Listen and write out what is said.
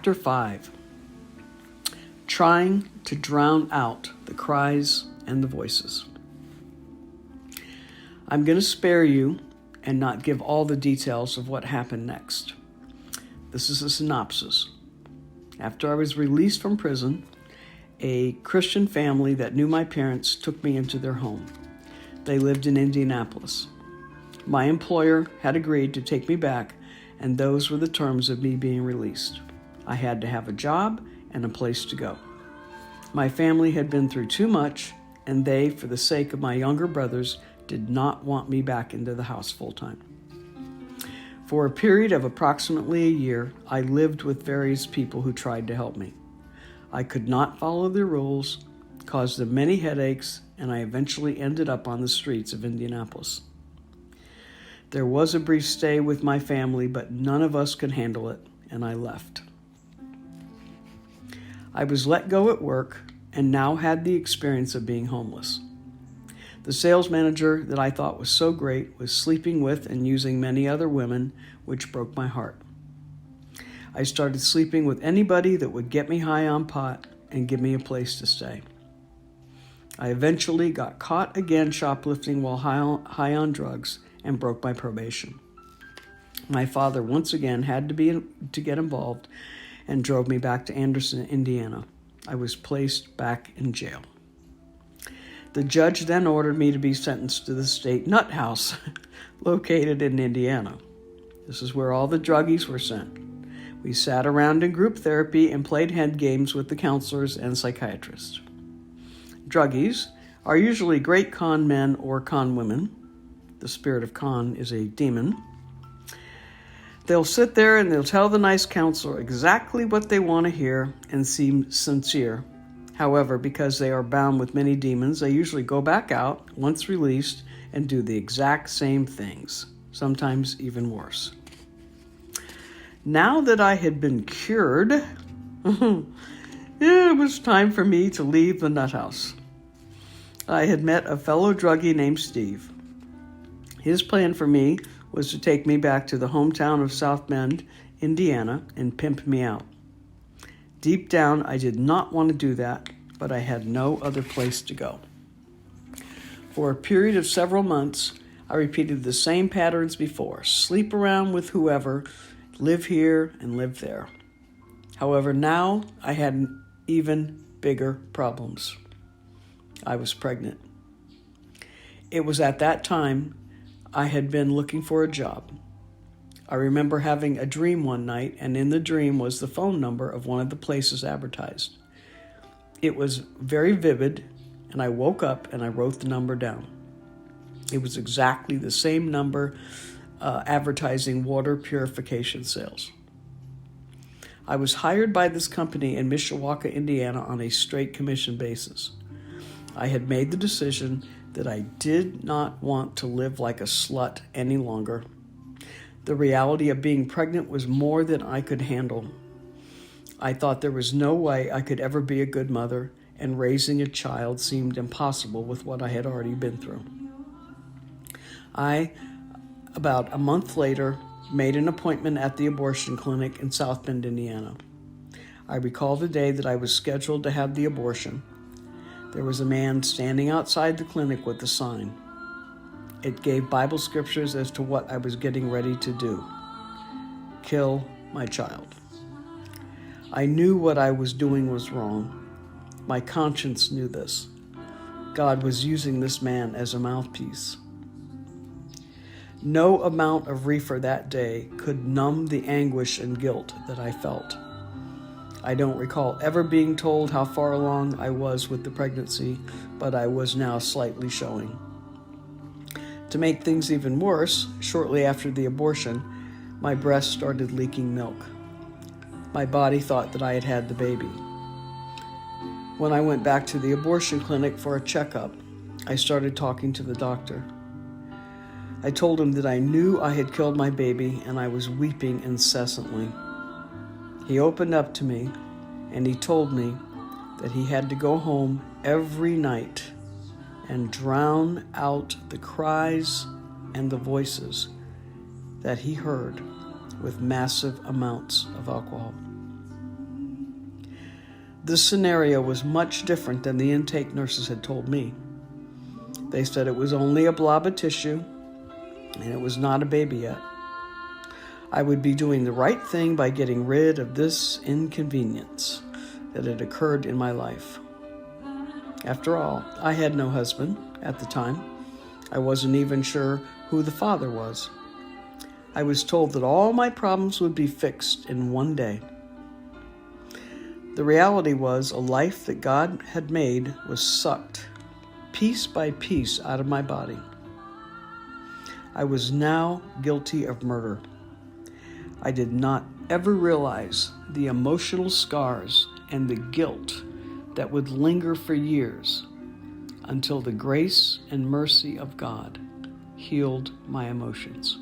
Chapter 5. Trying to drown out the cries and the voices. I'm going to spare you and not give all the details of what happened next. This is a synopsis. After I was released from prison, a Christian family that knew my parents took me into their home. They lived in Indianapolis. My employer had agreed to take me back, and those were the terms of me being released. I had to have a job and a place to go. My family had been through too much, and they, for the sake of my younger brothers, did not want me back into the house full-time. For a period of approximately a year, I lived with various people who tried to help me. I could not follow their rules, caused them many headaches, and I eventually ended up on the streets of Indianapolis. There was a brief stay with my family, but none of us could handle it, and I left. I was let go at work and now had the experience of being homeless. The sales manager that I thought was so great was sleeping with and using many other women, which broke my heart. I started sleeping with anybody that would get me high on pot and give me a place to stay. I eventually got caught again shoplifting while high on drugs and broke my probation. My father once again had to get involved and drove me back to Anderson, Indiana. I was placed back in jail. The judge then ordered me to be sentenced to the state nut house located in Indiana. This is where all the druggies were sent. We sat around in group therapy and played head games with the counselors and psychiatrists. Druggies are usually great con men or con women. The spirit of con is a demon. They'll sit there and they'll tell the nice counselor exactly what they want to hear and seem sincere. However, because they are bound with many demons, they usually go back out, once released, and do the exact same things, sometimes even worse. Now that I had been cured, it was time for me to leave the nut house. I had met a fellow druggie named Steve. His plan for me was to take me back to the hometown of South Bend, Indiana, and pimp me out. Deep down, I did not want to do that, but I had no other place to go. For a period of several months, I repeated the same patterns before: sleep around with whoever, live here and live there. However, now I had even bigger problems. I was pregnant. It was at that time I had been looking for a job. I remember having a dream one night, and in the dream was the phone number of one of the places advertised. It was very vivid, and I woke up and I wrote the number down. It was exactly the same number advertising water purification sales. I was hired by this company in Mishawaka, Indiana on a straight commission basis. I had made the decision that I did not want to live like a slut any longer. The reality of being pregnant was more than I could handle. I thought there was no way I could ever be a good mother, and raising a child seemed impossible with what I had already been through. I, about a month later, made an appointment at the abortion clinic in South Bend, Indiana. I recall the day that I was scheduled to have the abortion. There was a man standing outside the clinic with a sign. It gave Bible scriptures as to what I was getting ready to do: kill my child. I knew what I was doing was wrong. My conscience knew this. God was using this man as a mouthpiece. No amount of reefer that day could numb the anguish and guilt that I felt. I don't recall ever being told how far along I was with the pregnancy, but I was now slightly showing. To make things even worse, shortly after the abortion, my breast started leaking milk. My body thought that I had had the baby. When I went back to the abortion clinic for a checkup, I started talking to the doctor. I told him that I knew I had killed my baby, and I was weeping incessantly. He opened up to me, and he told me that he had to go home every night and drown out the cries and the voices that he heard with massive amounts of alcohol. This scenario was much different than the intake nurses had told me. They said it was only a blob of tissue and it was not a baby yet. I would be doing the right thing by getting rid of this inconvenience that had occurred in my life. After all, I had no husband at the time. I wasn't even sure who the father was. I was told that all my problems would be fixed in one day. The reality was a life that God had made was sucked piece by piece out of my body. I was now guilty of murder. I did not ever realize the emotional scars and the guilt that would linger for years until the grace and mercy of God healed my emotions.